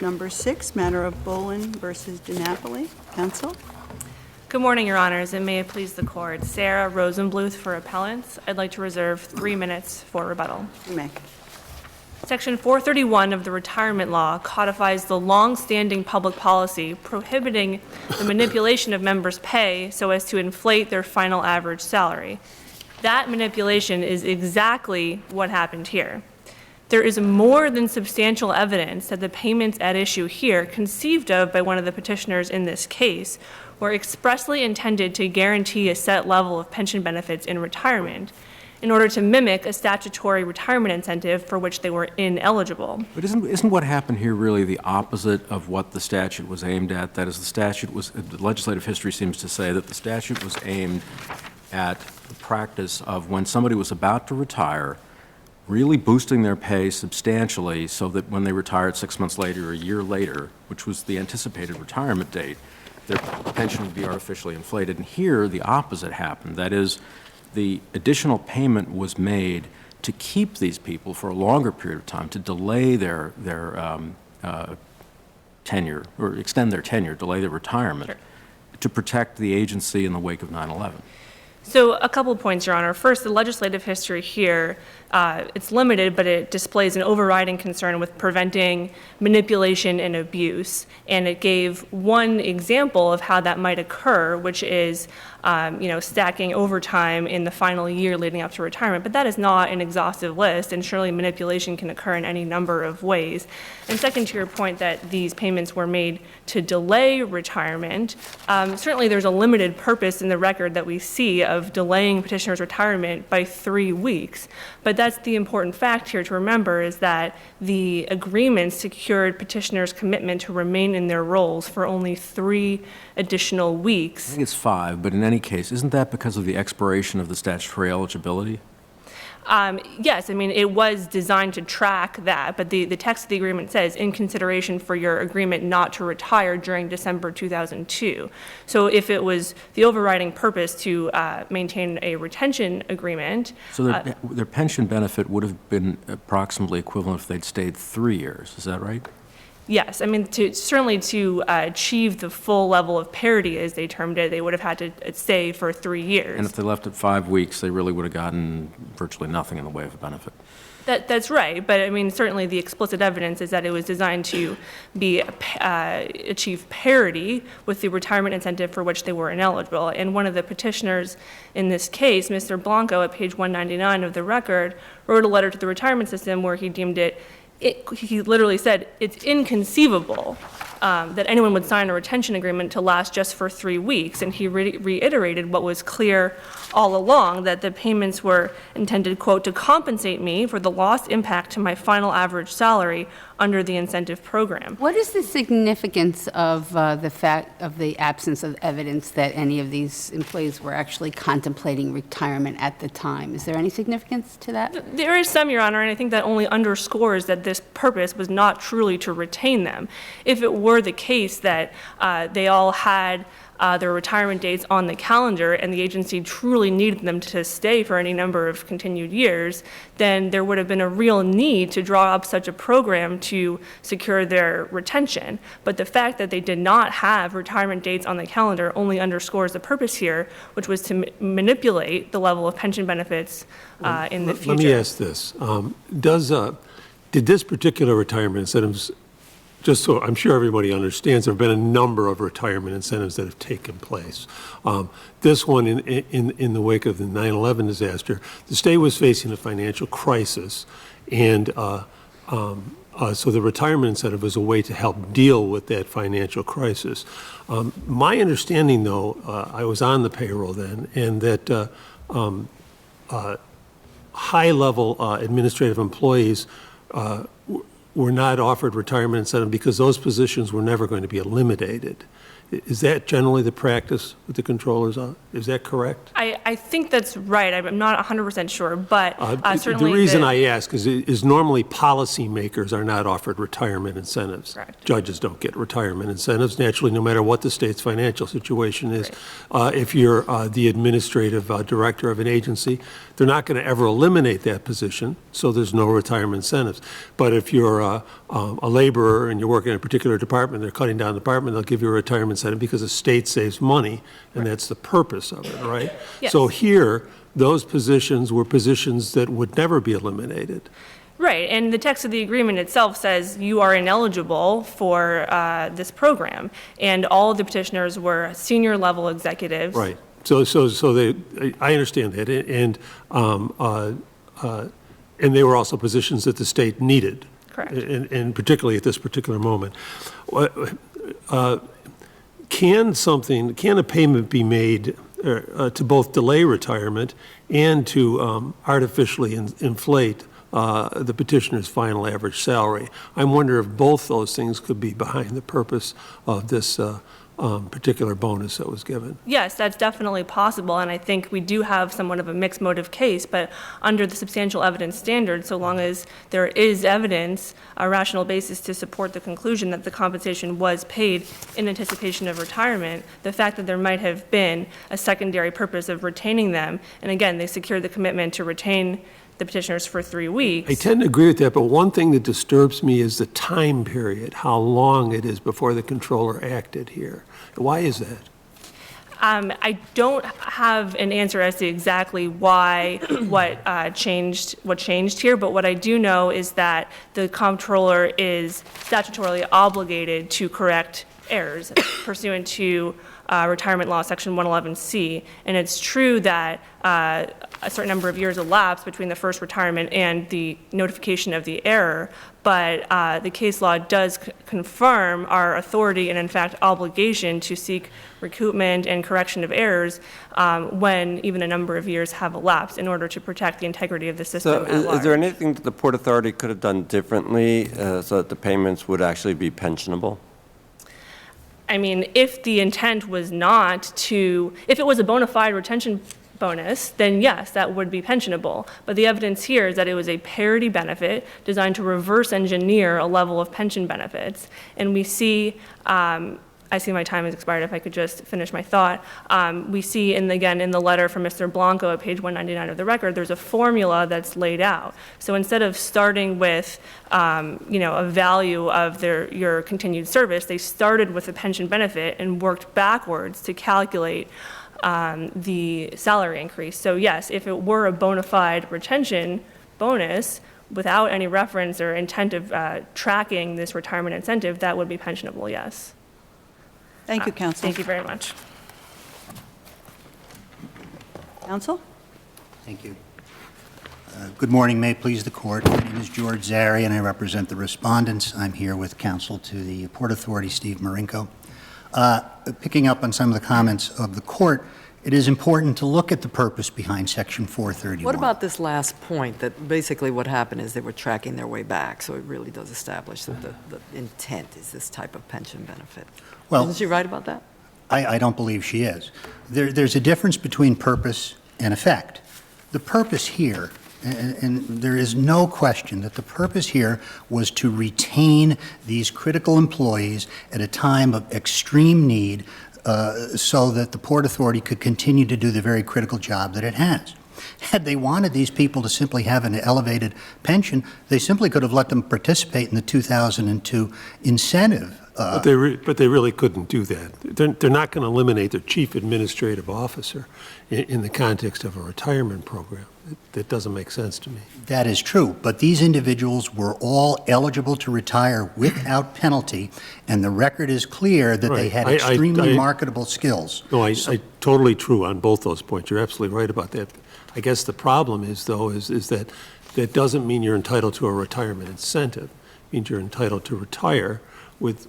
Number 6, matter of Bohlen versus DiNapoli. Counsel? Good morning, Your Honors, and may it please the Court. Sarah Rosenbluth for appellants. I'd like to reserve 3 minutes for rebuttal. You may. Section 431 of the Retirement Law codifies the long-standing public policy prohibiting the manipulation of members' pay so as to inflate their final average salary. That manipulation is exactly what happened here. There is more than substantial evidence that the payments at issue here, conceived of by one of the petitioners in this case, were expressly intended to guarantee a set level of pension benefits in retirement in order to mimic a statutory retirement incentive for which they were ineligible. But isn't what happened here really the opposite of what the statute was aimed at? That is, the legislative history seems to say that the statute was aimed at the practice of when somebody was about to retire, really boosting their pay substantially so that when they retired 6 months later or a year later, which was the anticipated retirement date, their pension would be artificially inflated. And here, the opposite happened. That is, the additional payment was made to keep these people for a longer period of time, to delay their tenure, or extend their tenure, delay their retirement, Sure. to protect the agency in the wake of 9/11. So a couple of points, Your Honor. First, the legislative history here, it's limited, but it displays an overriding concern with preventing manipulation and abuse. And it gave one example of how that might occur, which is, stacking overtime in the final year leading up to retirement. But that is not an exhaustive list, and surely manipulation can occur in any number of ways. And second, to your point that these payments were made to delay retirement, certainly there's a limited purpose in the record that we see of delaying petitioners' retirement by 3 weeks. But that's the important fact here to remember, is that the agreement secured petitioners' commitment to remain in their roles for only 3 additional I weeks. think it's 5, but in any case, isn't that because of the expiration of the statutory eligibility? Yes, I mean, it was designed to track that, but the text of the agreement says, in consideration for your agreement not to retire during December 2002. So if it was the overriding purpose to maintain a retention agreement. So their pension benefit would have been approximately equivalent if they'd stayed 3 years, is that right? Yes, I mean, certainly to achieve the full level of parity, as they termed it, they would have had to stay for 3 years. And if they left at 5 weeks, they really would have gotten virtually nothing in the way of a benefit. That's right, but I mean, certainly the explicit evidence is that it was designed to achieve parity with the retirement incentive for which they were ineligible. And one of the petitioners in this case, Mr. Blanco, at page 199 of the record, wrote a letter to the retirement system where he deemed he literally said, it's inconceivable that anyone would sign a retention agreement to last just for 3 weeks. And he reiterated what was clear all along, that the payments were intended, quote, to compensate me for the lost impact to my final average salary under the incentive program. What is the significance of the fact of the absence of evidence that any of these employees were actually contemplating retirement at the time? Is there any significance to that? There is some, Your Honor, and I think that only underscores that this purpose was not truly to retain them. If it were the case that they all had their retirement dates on the calendar and the agency truly needed them to stay for any number of continued years, then there would have been a real need to draw up such a program to secure their retention. But the fact that they did not have retirement dates on the calendar only underscores the purpose here, which was to manipulate the level of pension benefits in the future. Let me ask this. Did this particular retirement incentives, just so I'm sure everybody understands, there have been a number of retirement incentives that have taken place. This one, in the wake of the 9/11 disaster, the state was facing a financial crisis, and so the retirement incentive was a way to help deal with that financial crisis. My understanding, though, I was on the payroll then, and that high-level administrative employees were not offered retirement incentive because those positions were never going to be eliminated. Is that generally the practice with the controllers? Is that correct? I think that's right. I'm not 100% sure, but certainly. The reason I ask is normally policymakers are not offered retirement incentives. Correct. Judges don't get retirement incentives, naturally, no matter what the state's financial situation is. If you're the administrative director of an agency, they're not going to ever eliminate that position, so there's no retirement incentives. But if you're a laborer and you're working in a particular department, they're cutting down the department, they'll give you a retirement incentive because the state saves money, and that's the purpose of it, right? Yes. So here, those positions were positions that would never be eliminated. Right, and the text of the agreement itself says you are ineligible for this program, and all of the petitioners were senior level executives. Right. So I understand that, and they were also positions that the state needed. Correct. And particularly at this particular moment. Can a payment be made to both delay retirement and to artificially inflate the petitioner's final average salary? I wonder if both those things could be behind the purpose of this particular bonus that was given. Yes, that's definitely possible, and I think we do have somewhat of a mixed motive case, but under the substantial evidence standard, so long as there is evidence, a rational basis to support the conclusion that the compensation was paid in anticipation of retirement, the fact that there might have been a secondary purpose of retaining them, and again, they secured the commitment to retain the petitioners for 3 weeks. I tend to agree with that, but one thing that disturbs me is the time period, how long it is before the controller acted here. Why is that? I don't have an answer as to exactly why what changed here, but what I do know is that the comptroller is statutorily obligated to correct errors pursuant to retirement law section 111C, and it's true that a certain number of years elapsed between the first retirement and the notification of the error, but the case law does confirm our authority and in fact obligation to seek recoupment and correction of errors when even a number of years have elapsed in order to protect the integrity of the system So at large. is there anything that the Port Authority could have done differently so that the payments would actually be pensionable? I mean, if the intent was not to, if it was a bona fide retention bonus, then yes, that would be pensionable. But the evidence here is that it was a parity benefit designed to reverse engineer a level of pension benefits. And we see, I see my time has expired, if I could just finish my thought. We see, again, in the letter from Mr. Blanco at page 199 of the record, there's a formula that's laid out. So instead of starting with, a value of your continued service, they started with a pension benefit and worked backwards to calculate the salary increase. So yes, if it were a bona fide retention bonus, without any reference or intent of tracking this retirement incentive, that would be pensionable, yes. Thank you, counsel. Thank you very much. Counsel? Thank you. Good morning. May it please the court. My name is George Zari, and I represent the respondents. I'm here with counsel to the Port Authority, Steve Marinko. Picking up on some of the comments of the court, it is important to look at the purpose behind Section 431. What about this last point, that basically what happened is they were tracking their way back, so it really does establish that the intent is this type of pension benefit? Well, Isn't she right about that? I don't believe she is. There's a difference between purpose and effect. The purpose here, and there is no question that the purpose here was to retain these critical employees at a time of extreme need so that the Port Authority could continue to do the very critical job that it has. Had they wanted these people to simply have an elevated pension, they simply could have let them participate in the 2002 incentive. But they really couldn't do that. They're not going to eliminate their chief administrative officer in the context of a retirement program. That doesn't make sense to me. That is true, but these individuals were all eligible to retire without penalty, and the record is clear that they had extremely marketable skills. No, I totally true on both those points. You're absolutely right about that. I guess the problem is, though, is that that doesn't mean you're entitled to a retirement incentive. It means you're entitled to retire with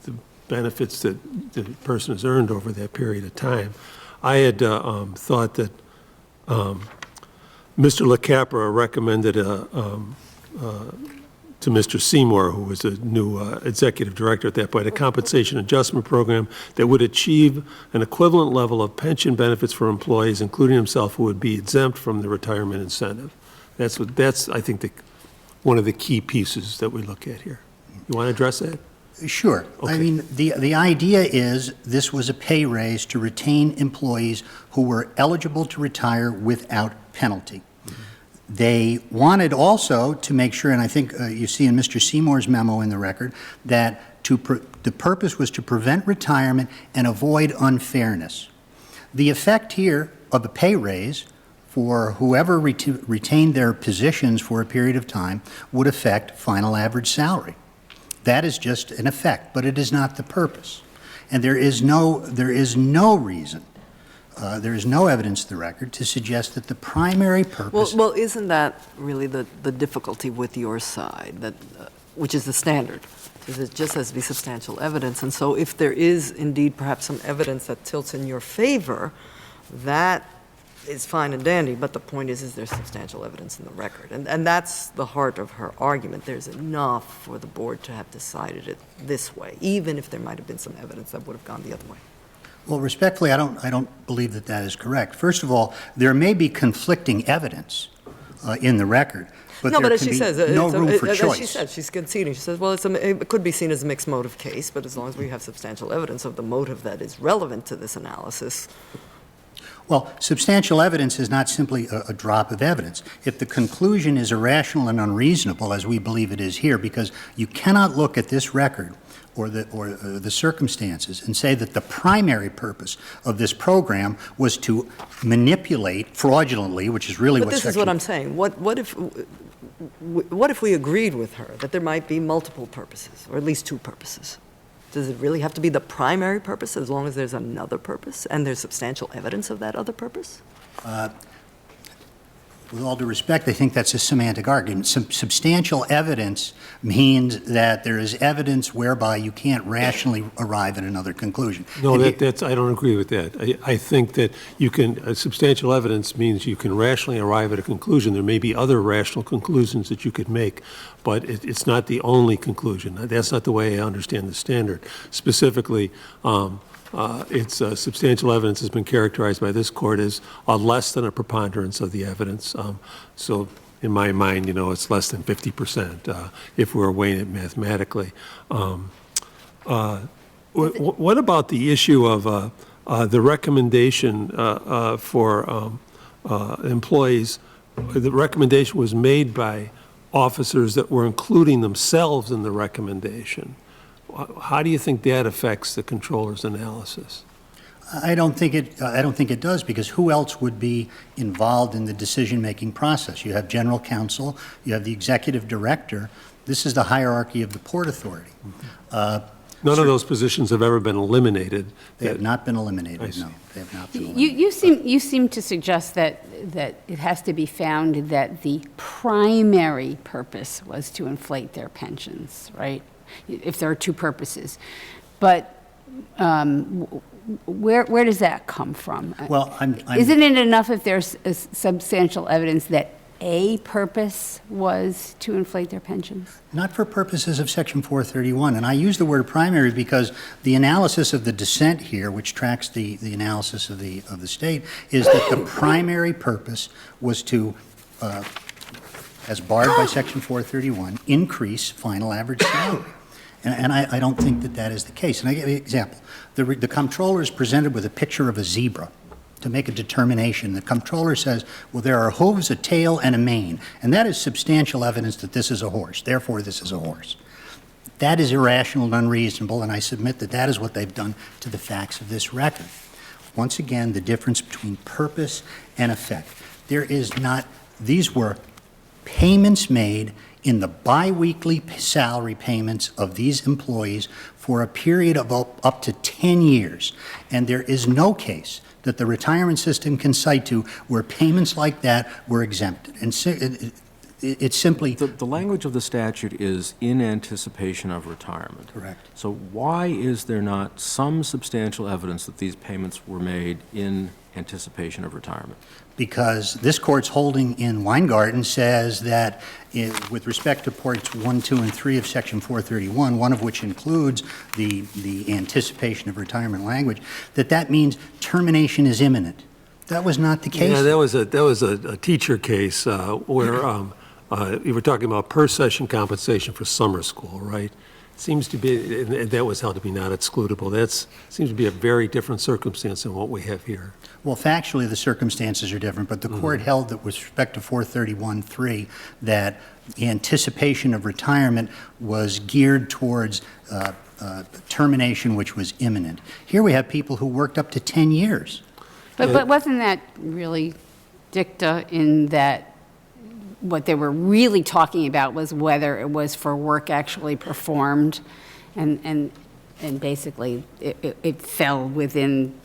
the benefits that the person has earned over that period of time. I had thought that Mr. LaCapra recommended to to Mr. Seymour, who was a new executive director at that point, a compensation adjustment program that would achieve an equivalent level of pension benefits for employees, including himself, who would be exempt from the retirement incentive. That's I think, one of the key pieces that we look at here. You want to address that? Sure. Okay. I mean, the idea is this was a pay raise to retain employees who were eligible to retire without penalty. They wanted also to make sure, and I think you see in Mr. Seymour's memo in the record, that the purpose was to prevent retirement and avoid unfairness. The effect here of the pay raise for whoever retained their positions for a period of time would affect final average salary. That is just an effect, but it is not the purpose. And there is no reason, there is no evidence in the record to suggest that the primary purpose. Well, isn't that really the difficulty with your side, that, which is the standard? Because it just has to be substantial evidence. And so if there is indeed perhaps some evidence that tilts in your favor, that is fine and dandy, but the point is there's substantial evidence in the record. And that's the heart of her argument. There's enough for the board to have decided it this way, even if there might have been some evidence that would have gone the other way. Well, respectfully, I don't believe that that is correct. First of all, there may be conflicting evidence in the record, but No, there but as can she be says, no room for as choice. she said, she's conceding. She says, well, it could be seen as a mixed motive case, but as long as we have substantial evidence of the motive that is relevant to this analysis. Well, substantial evidence is not simply a drop of evidence. If the conclusion is irrational and unreasonable, as we believe it is here, because you cannot look at this record or the circumstances and say that the primary purpose of this program was to manipulate fraudulently, which is really But what this is what I'm saying. What if we agreed with her that there might be multiple purposes, or at least two purposes? Does it really have to be the primary purpose as long as there's another purpose and there's substantial evidence of that other purpose? With all due respect, I think that's a semantic argument. Substantial evidence means that there is evidence whereby you can't rationally arrive at another conclusion. No, And I don't agree with that. I think that substantial evidence means you can rationally arrive at a conclusion. There may be other rational conclusions that you could make, but it's not the only conclusion. That's not the way I understand the standard. Specifically, substantial evidence has been characterized by this court as less than a preponderance of the evidence. So in my mind, it's less than 50% if we're weighing it mathematically. What about the issue of the recommendation for employees? The recommendation was made by officers that were including themselves in the recommendation. How do you think that affects the controller's analysis? I don't think it does, because who else would be involved in the decision-making process? You have general counsel, you have the executive director. This is the hierarchy of the Port Authority. None of those positions have ever been eliminated. They have not been eliminated, no. They have not been eliminated. You seem to suggest that it has to be found that the primary purpose was to inflate their pensions, right? If there are two purposes. But where does that come from? Well, Isn't it enough if there's substantial evidence that a purpose was to inflate their pensions? Not for purposes of Section 431. And I use the word primary because the analysis of the dissent here, which tracks the analysis of the state, is that the primary purpose was to, as barred by Section 431, increase final average salary. And I don't think that that is the case. And I give you an example. The comptroller is presented with a picture of a zebra to make a determination. The comptroller says, well, there are hooves, a tail, and a mane. And that is substantial evidence that this is a horse. Therefore, this is a horse. That is irrational and unreasonable, and I submit that that is what they've done to the facts of this record. Once again, the difference between purpose and effect. There is not, these were payments made in the biweekly salary payments of these employees for a period of up to 10 years. And there is no case that the retirement system can cite to where payments like that were exempted. And It's simply, The language of the statute is in anticipation of retirement. Correct. So why is there not some substantial evidence that these payments were made in anticipation of retirement? because this court's holding in Weingarten says that with respect to parts 1, 2, and 3 of Section 431, one of which includes the anticipation of retirement language, that means termination is imminent. That was not the case. Yeah, that was a teacher case where you were talking about per session compensation for summer school, right? Seems to be, and that was held to be not excludable. That seems to be a very different circumstance than what we have here. Well, factually, the circumstances are different, but the court held that with respect to 431.3, that anticipation of retirement was geared towards termination, which was imminent. Here we have people who worked up to 10 years. But wasn't that really dicta in that what they were really talking about was whether it was for work actually performed, and basically it fell within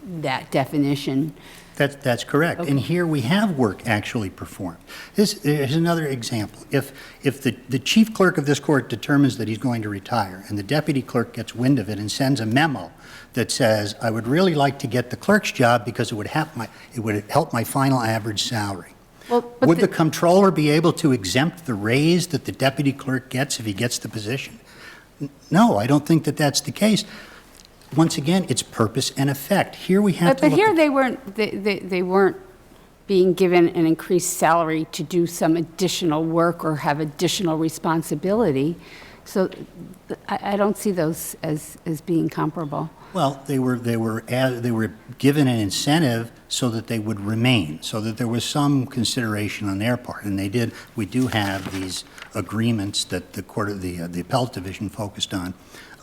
that definition? That's correct. Okay. And here we have work actually performed. Here's another example. If the chief clerk of this court determines that he's going to retire, and the deputy clerk gets wind of it and sends a memo that says, I would really like to get the clerk's job because it would help my final average salary. Well, would the comptroller be able to exempt the raise that the deputy clerk gets if he gets the position? No, I don't think that that's the case. Once again, it's purpose and effect. Here we have but here they weren't being given an increased salary to do some additional work or have additional responsibility. So I don't see those as being comparable. Well, they were given an incentive so that they would remain, so that there was some consideration on their part, and they did. We do have these agreements that the court of the appellate division focused on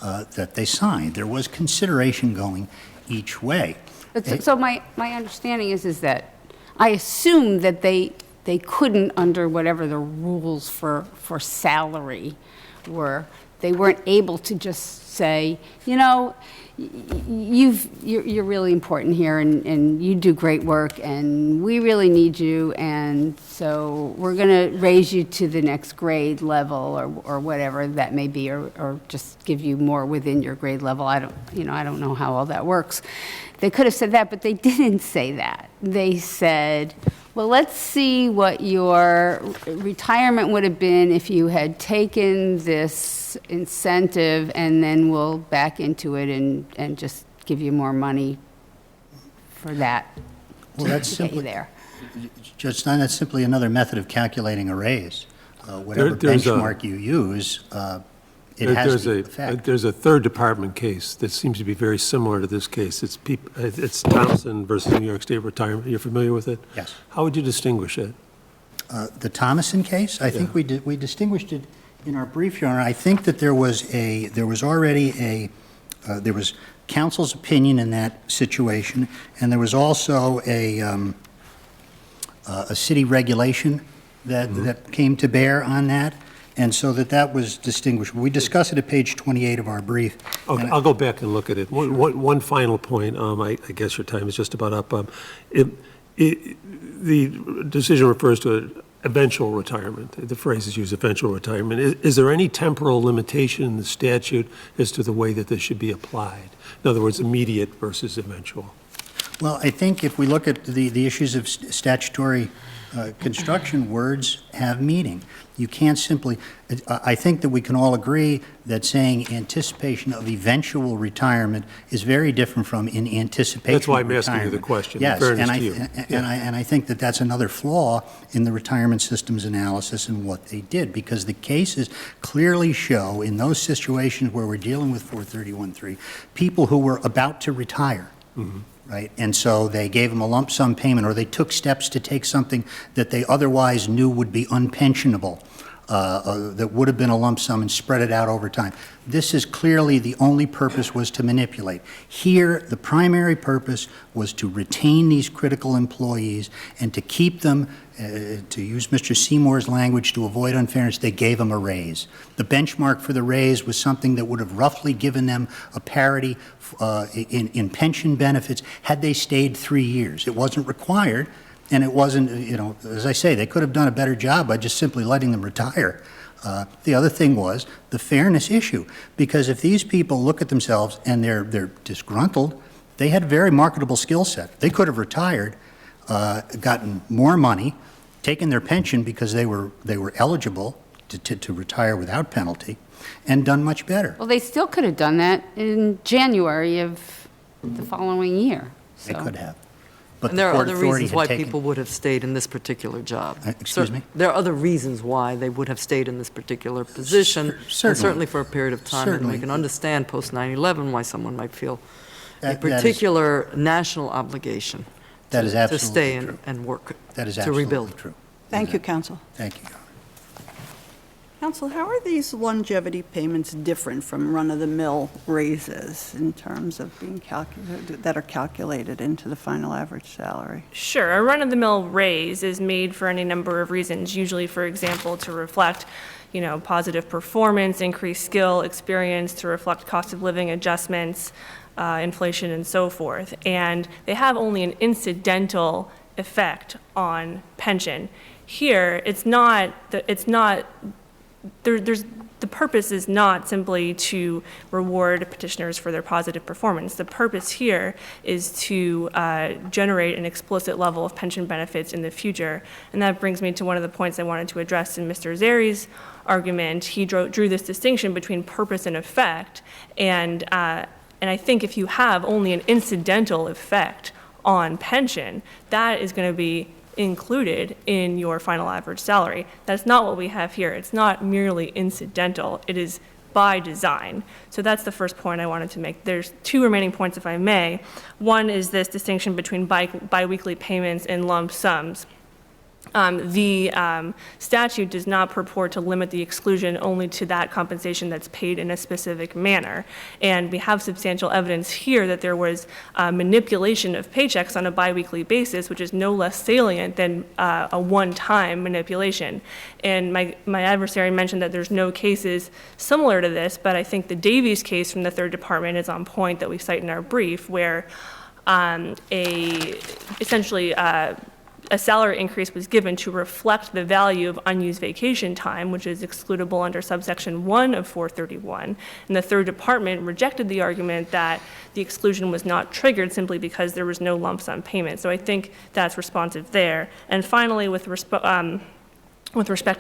that they signed. There was consideration going each way. So my understanding is that I assume that they couldn't, under whatever the rules for salary were, they weren't able to just say, you know, you're really important here, and you do great work, and we really need you, and so we're going to raise you to the next grade level, or whatever that may be, or just give you more within your grade level. I don't know how all that works. They could have said that, but they didn't say that. They said, well, let's see what your retirement would have been if you had taken this incentive, and then we'll back into it and just give you more money for that. Well, that's simply there. Judge Stein, that's simply another method of calculating a raise. Whatever benchmark you use, it has the effect. There's a third department case that seems to be very similar to this case. It's Thompson versus New York State Retirement. You're familiar with it? Yes. How would you distinguish it? The Thomason case, I think we distinguished it in our brief, Your Honor. I think that there was counsel's opinion in that situation, and there was also a city regulation that came to bear on that. And so that was distinguished. We discuss it at page 28 of our brief. Okay, I'll go back and look at it. One final point. I guess your time is just about up. The decision refers to eventual retirement. The phrase is used, eventual retirement. Is there any temporal limitation in the statute as to the way that this should be applied? In other words, immediate versus eventual. Well, I think if we look at the issues of statutory construction, words have meaning. You can't simply, I think that we can all agree that saying anticipation of eventual retirement is very different from in anticipation of retirement. That's why I'm asking you the question. Yes, and I think that that's another flaw in the retirement systems analysis and what they did, because the cases clearly show in those situations where we're dealing with 431.3, people who were about to retire. Mm-hmm. Right, and so they gave them a lump sum payment, or they took steps to take something that they otherwise knew would be unpensionable, that would have been a lump sum, and spread it out over time. This is clearly the only purpose was to manipulate. Here, the primary purpose was to retain these critical employees and to keep them, to use Mr. Seymour's language, to avoid unfairness. They gave them a raise. The benchmark for the raise was something that would have roughly given them a parity in pension benefits had they stayed 3 years. It wasn't required. And it wasn't, you know, as I say, they could have done a better job by just simply letting them retire. The other thing was the fairness issue, because if these people look at themselves and they're disgruntled, they had a very marketable skill set. They could have retired, gotten more money, taken their pension because they were eligible to retire without penalty, and done much better. Well, they still could have done that in January of the following year. They So- could have. But And the there are Port other Authority reasons had why taken- people would have stayed in this particular job. Excuse me? There are other reasons why they would have stayed in this particular position. And Certainly. certainly for a period of time. And Certainly. we can understand post 9/11 why someone might feel a That is- particular national obligation That is to absolutely stay true. and work That is to absolutely rebuild. true. Thank you, counsel. Thank you, Your Honor. Counsel, how are these longevity payments different from run-of-the-mill raises in terms of being calculated, that are calculated into the final average salary? Sure, a run-of-the-mill raise is made for any number of reasons, usually, for example, to reflect, positive performance, increased skill, experience, to reflect cost of living adjustments, inflation, and so forth. And they have only an incidental effect on pension. Here, the purpose is not simply to reward petitioners for their positive performance. The purpose here is to generate an explicit level of pension benefits in the future. And that brings me to one of the points I wanted to address in Mr. Zeri's argument. He drew this distinction between purpose and effect. And I think if you have only an incidental effect on pension, that is going to be included in your final average salary. That's not what we have here. It's not merely incidental. It is by design. So that's the first point I wanted to make. There's two remaining points, if I may. One is this distinction between biweekly payments and lump sums. The statute does not purport to limit the exclusion only to that compensation that's paid in a specific manner. And we have substantial evidence here that there was manipulation of paychecks on a biweekly basis, which is no less salient than a one-time manipulation. And my adversary mentioned that there's no cases similar to this, but I think the Davies case from the Third Department is on point that we cite in our brief, where essentially a salary increase was given to reflect the value of unused vacation time, which is excludable under subsection 1 of 431. And the Third Department rejected the argument that the exclusion was not triggered simply because there was no lump sum payment. So I think that's responsive there. And finally, with respect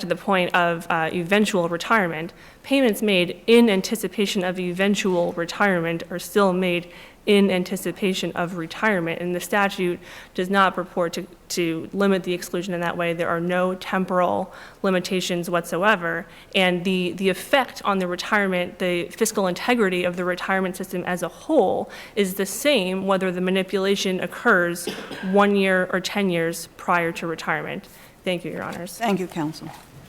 to the point of eventual retirement, payments made in anticipation of eventual retirement are still made in anticipation of retirement, and the statute does not purport to limit the exclusion in that way. There are no temporal limitations whatsoever, and the effect on the retirement, the fiscal integrity of the retirement system as a whole is the same whether the manipulation occurs 1 year or 10 years prior to retirement. Thank you, Your Honors. Thank you, counsel.